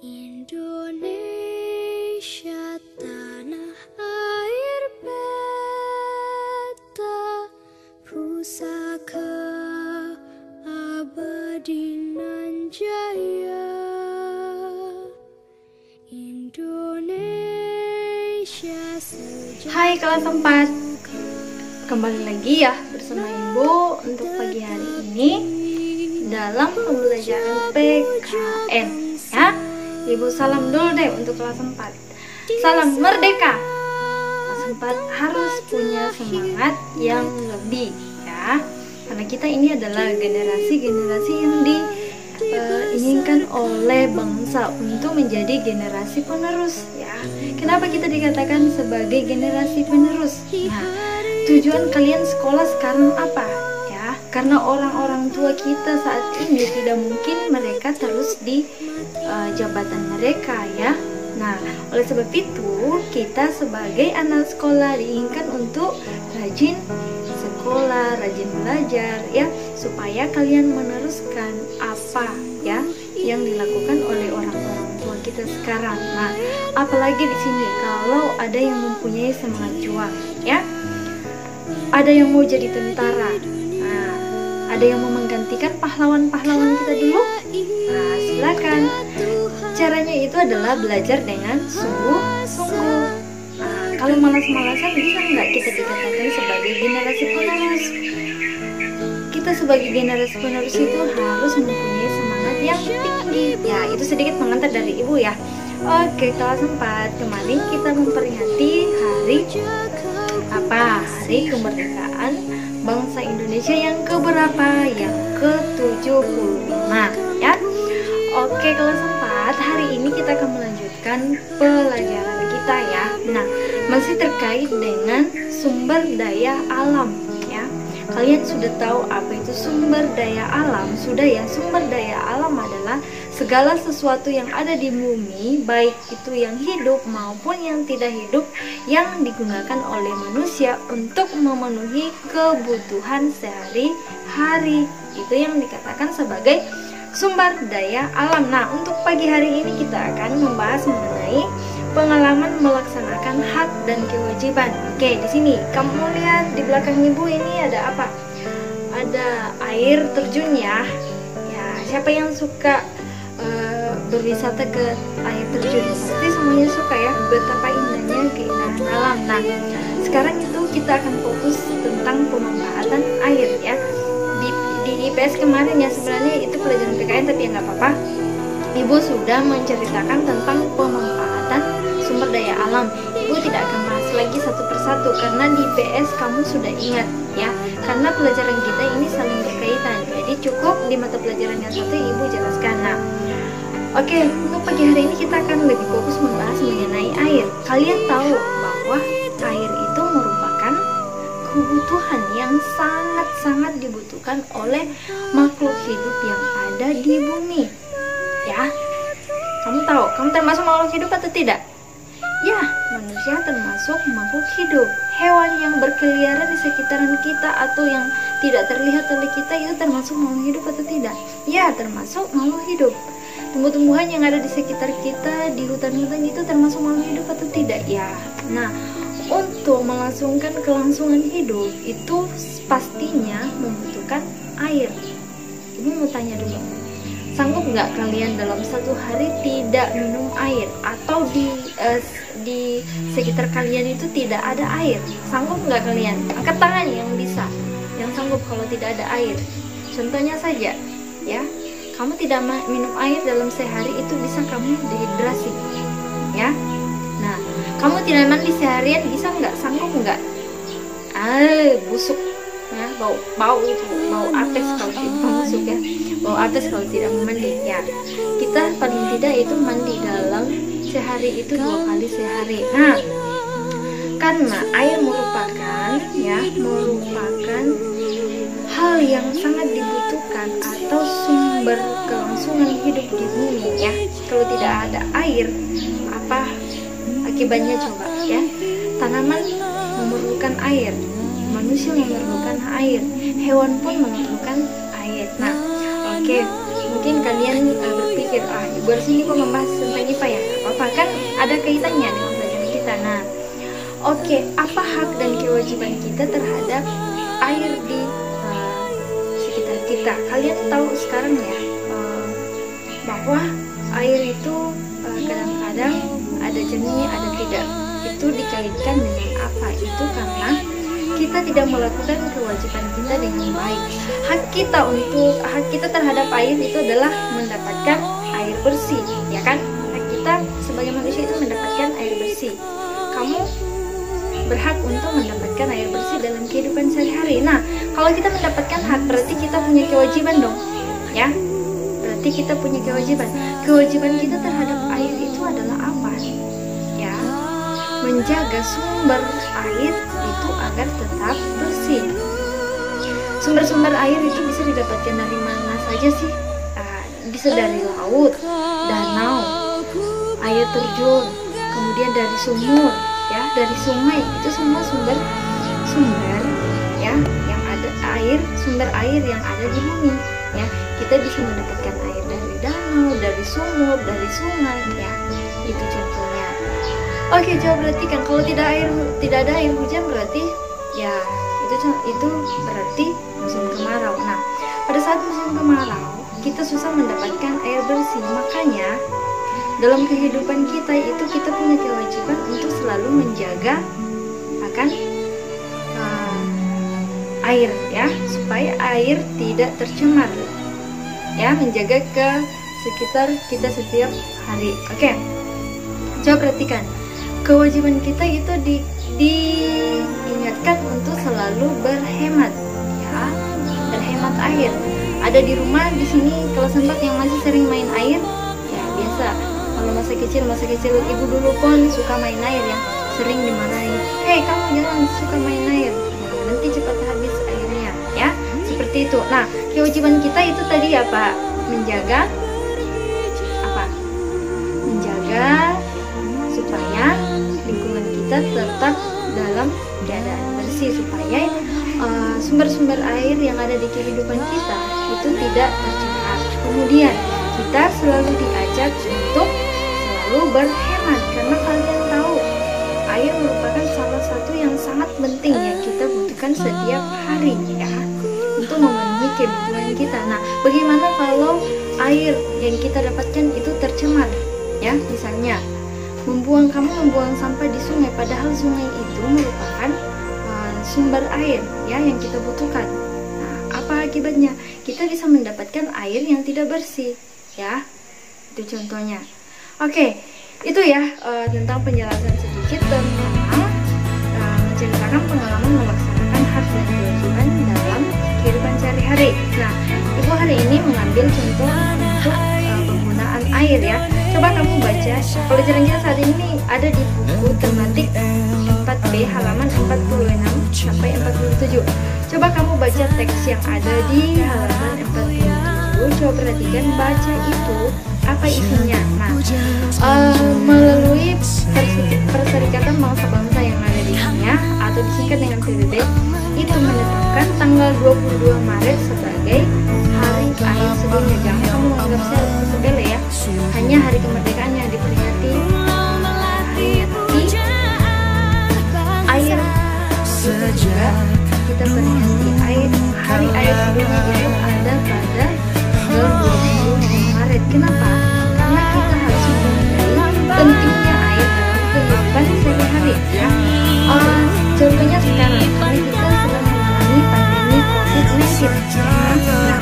Indonesia tanah air beta, pusaka abadi nan jaya. Indonesia sejahtera. Hai kelas 4, kembali lagi ya bersama Ibu untuk pagi hari ini dalam pembelajaran PKN ya. Ibu salam dulu deh untuk kelas 4. Salam merdeka. Kelas 4 harus punya semangat yang lebih ya. Karena kita ini adalah generasi-generasi yang diinginkan oleh bangsa untuk menjadi generasi penerus ya. Kenapa kita dikatakan sebagai generasi penerus? Nah, tujuan kalian sekolah sekarang apa? Ya, karena orang-orang tua kita saat ini tidak mungkin mereka terus di jabatan mereka ya. Nah, oleh sebab itu kita sebagai anak sekolah diinginkan untuk rajin sekolah, rajin belajar ya, supaya kalian meneruskan apa ya yang dilakukan oleh orang-orang tua kita sekarang. Nah, apalagi di sini kalau ada yang mempunyai semangat juang ya. Ada yang mau jadi tentara. Nah, ada yang mau menggantikan pahlawan-pahlawan kita dulu. Nah, silakan. Caranya itu adalah belajar dengan sungguh-sungguh. Nah, kalau malas-malasan bisa nggak kita dikatakan sebagai generasi penerus? Kita sebagai generasi penerus itu harus mempunyai semangat yang tinggi. Ya, itu sedikit pengantar dari Ibu ya. Oke, kelas 4. Kemarin kita memperingati hari apa? Hari kemerdekaan bangsa Indonesia yang keberapa? Yang ke-75 ya. Oke, kelas 4. Hari ini kita akan melanjutkan pelajaran kita ya. Nah, masih terkait dengan sumber daya alam ya. Kalian sudah tahu apa itu sumber daya alam? Sudah ya, sumber daya alam adalah segala sesuatu yang ada di bumi, baik itu yang hidup maupun yang tidak hidup, yang digunakan oleh manusia untuk memenuhi kebutuhan sehari-hari. Itu yang dikatakan sebagai sumber daya alam. Nah, untuk pagi hari ini kita akan membahas mengenai pengalaman melaksanakan hak dan kewajiban. Oke, di sini kamu lihat di belakang Ibu ini ada apa? Ada air terjun ya. Ya, siapa yang suka berwisata ke air terjun? Pasti semuanya suka ya, betapa indahnya keindahan alam. Nah, sekarang itu kita akan fokus tentang pemanfaatan air ya. Di IPS kemarin ya, sebenarnya itu pelajaran PKN tapi ya nggak apa-apa. Ibu sudah menceritakan tentang pemanfaatan sumber daya alam. Ibu tidak akan bahas lagi satu persatu karena di IPS kamu sudah ingat ya. Karena pelajaran kita ini saling berkaitan. Jadi cukup di mata pelajaran yang satu Ibu jelaskan. Nah, oke, untuk pagi hari ini kita akan lebih fokus membahas mengenai air. Kalian tahu bahwa air itu merupakan kebutuhan yang sangat-sangat dibutuhkan oleh makhluk hidup yang ada di bumi. Ya, kamu tahu, kamu termasuk makhluk hidup atau tidak? Ya, manusia termasuk makhluk hidup. Hewan yang berkeliaran di sekitaran kita atau yang tidak terlihat oleh kita itu termasuk makhluk hidup atau tidak? Ya, termasuk makhluk hidup. Tumbuh-tumbuhan yang ada di sekitar kita, di hutan-hutan itu termasuk makhluk hidup atau tidak? Ya, nah, untuk melangsungkan kelangsungan hidup itu pastinya membutuhkan air. Ibu mau tanya dulu, sanggup nggak kalian dalam satu hari tidak minum air? Atau di sekitar kalian itu tidak ada air? Sanggup nggak kalian? Angkat tangan yang bisa, yang sanggup kalau tidak ada air. Contohnya saja ya, kamu tidak minum air dalam sehari itu bisa kamu dehidrasi ya. Nah, kamu tidak mandi seharian bisa nggak? Sanggup nggak? Busuk ya, bau itu, bau apes kalau tidak busuk ya, bau apes kalau tidak mandi ya. Kita paling tidak itu mandi dalam sehari itu 2 kali sehari. Nah, karena air merupakan hal yang sangat dibutuhkan atau sumber kelangsungan hidup di bumi ya. Kalau tidak ada air, apa akibatnya coba ya? Tanaman memerlukan air, manusia memerlukan air, hewan pun memerlukan air. Nah, oke, mungkin kalian berpikir, Ibu Ars ini kok membahas tentang IPA ya? Apa kan ada kaitannya dengan pelajaran kita. Nah, oke, apa hak dan kewajiban kita terhadap air di sekitar kita? Kalian tahu sekarang ya, bahwa air itu kadang-kadang ada jernih, ada tidak. Itu dikaitkan dengan apa? Itu karena kita tidak melakukan kewajiban kita dengan baik. Hak kita terhadap air itu adalah mendapatkan air bersih, ya kan? Hak kita sebagai manusia itu mendapatkan air bersih. Kamu berhak untuk mendapatkan air bersih dalam kehidupan sehari-hari. Nah, kalau kita mendapatkan hak, berarti kita punya kewajiban dong, ya? Berarti kita punya kewajiban. Kewajiban kita terhadap air itu adalah apa? Ya, menjaga sumber air itu agar tetap bersih. Sumber-sumber air itu bisa didapatkan dari mana saja sih? Bisa dari laut, danau, air terjun, kemudian dari sumur, ya, dari sungai. Itu semua sumber ya yang ada sumber air yang ada di bumi, ya. Kita bisa mendapatkan air dari danau, dari sumur, dari sungai, ya. Itu contohnya. Oke, coba perhatikan, kalau tidak ada air hujan, berarti ya itu berarti musim kemarau. Nah, pada saat musim kemarau kita susah mendapatkan air bersih. Makanya dalam kehidupan kita itu kita punya kewajiban untuk selalu menjaga akan air, ya, supaya air tidak tercemar, ya, menjaga ke sekitar kita setiap hari. Oke, coba perhatikan, kewajiban kita itu diingatkan untuk selalu berhemat, ya, berhemat air. Ada di rumah di sini kelas 4 yang masih sering main air, ya biasa. Kalau masa kecil ibu dulu pun suka main air, ya, sering dimarahin. Hei, kamu jangan suka main air, nanti cepat habis airnya, ya, seperti itu. Nah, kewajiban kita itu tadi apa? Menjaga supaya lingkungan kita tetap dalam keadaan bersih, supaya sumber-sumber air yang ada di kehidupan kita itu tidak tercemar. Kemudian kita selalu diajak untuk selalu berhemat, karena kalian tahu air merupakan salah satu yang sangat penting yang kita butuhkan setiap hari, ya, untuk memenuhi kebutuhan kita. Nah, bagaimana kalau air yang kita dapatkan itu tercemar, ya? Misalnya kamu membuang sampah di sungai, padahal sungai itu merupakan sumber air, ya, yang kita butuhkan. Nah, apa akibatnya? Kita bisa mendapatkan air yang tidak bersih, ya. Itu contohnya. Oke, itu ya tentang penjelasan sedikit tentang menceritakan pengalaman melaksanakan hak dan kewajiban dalam kehidupan sehari-hari. Nah, Ibu hari ini mengambil contoh untuk penggunaan air, ya. Coba kamu baca, pelajaran kita saat ini ada di buku tematik 4B halaman 46 sampai 47. Coba kamu baca teks yang ada di halaman 47. Coba perhatikan, baca itu apa isinya. Nah, melalui Perserikatan Bangsa-Bangsa yang ada di dunia atau disingkat dengan PBB, itu menetapkan tanggal 22 Maret sebagai Hari Air Sedunia. Jangan kamu menganggap sepele, ya. Hanya hari kemerdekaan yang diperingati air. Juga kita peringati Hari Air Sedunia itu ada pada tanggal 20 Maret. Kenapa? Karena kita harus menyadari pentingnya air dalam kehidupan sehari-hari, ya. Contohnya sekarang kita sedang mengalami pandemi COVID-19. Nah,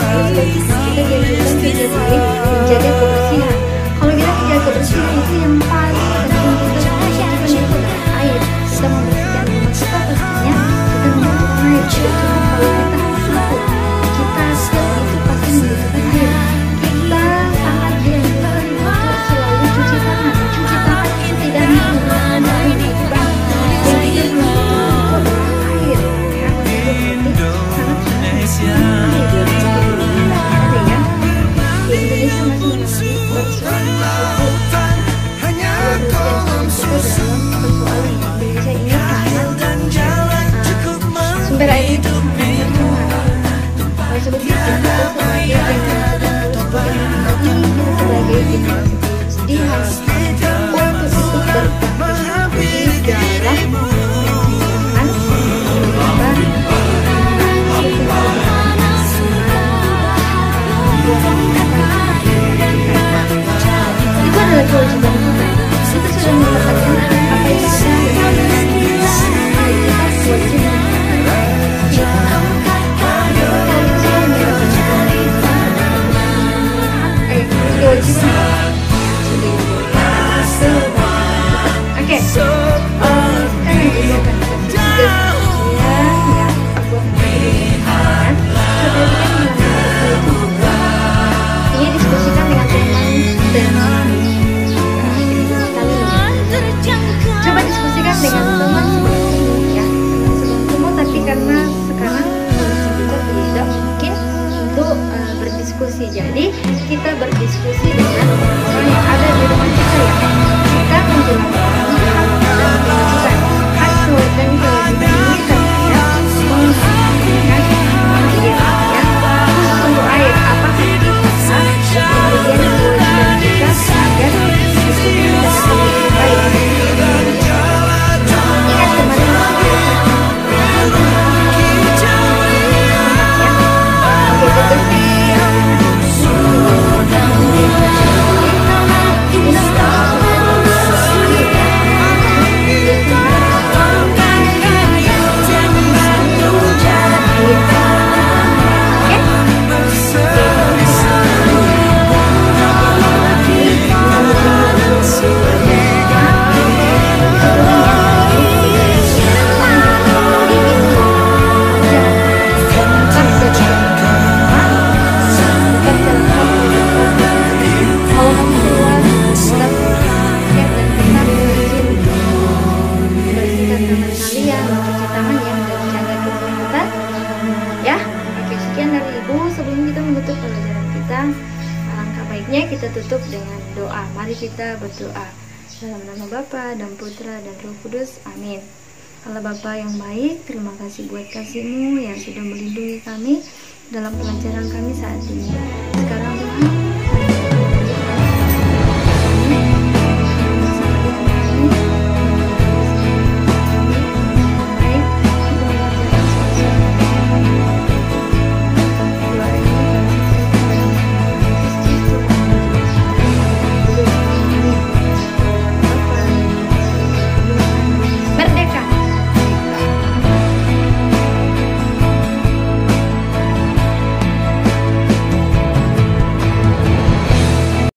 kita dianjurkan setiap hari menjaga kebersihan. Kalau kita menjaga kebersihan itu yang paling penting kita membutuhkan itu adalah air. Kita membersihkan rumah kita, pastinya kita membutuhkan air. Cuma kalau kita harus kita itu pasti membutuhkan air. Kita sangat dianjurkan adalah kewajiban kita. Kita sudah mendapatkan apa itu ada. Kita wajib jadi kita berdiskusi dengan orang yang ada di rumah kita ya. Kita menjelaskan hak dan kewajiban. Hak dan kewajiban ini terhadap menghubungkan kemudian ya. Khusus untuk air, apa hak kita, kemudian kewajiban kita agar diskusi kita dapat lebih baik. Ingat kemarin kita tutup dengan doa. Mari kita berdoa. Dalam nama Bapa dan Putra dan Roh Kudus. Amin. Allah Bapa yang baik, terima kasih buat kasih-Mu yang sudah melindungi kami dalam pelajaran kami saat ini. Sekarang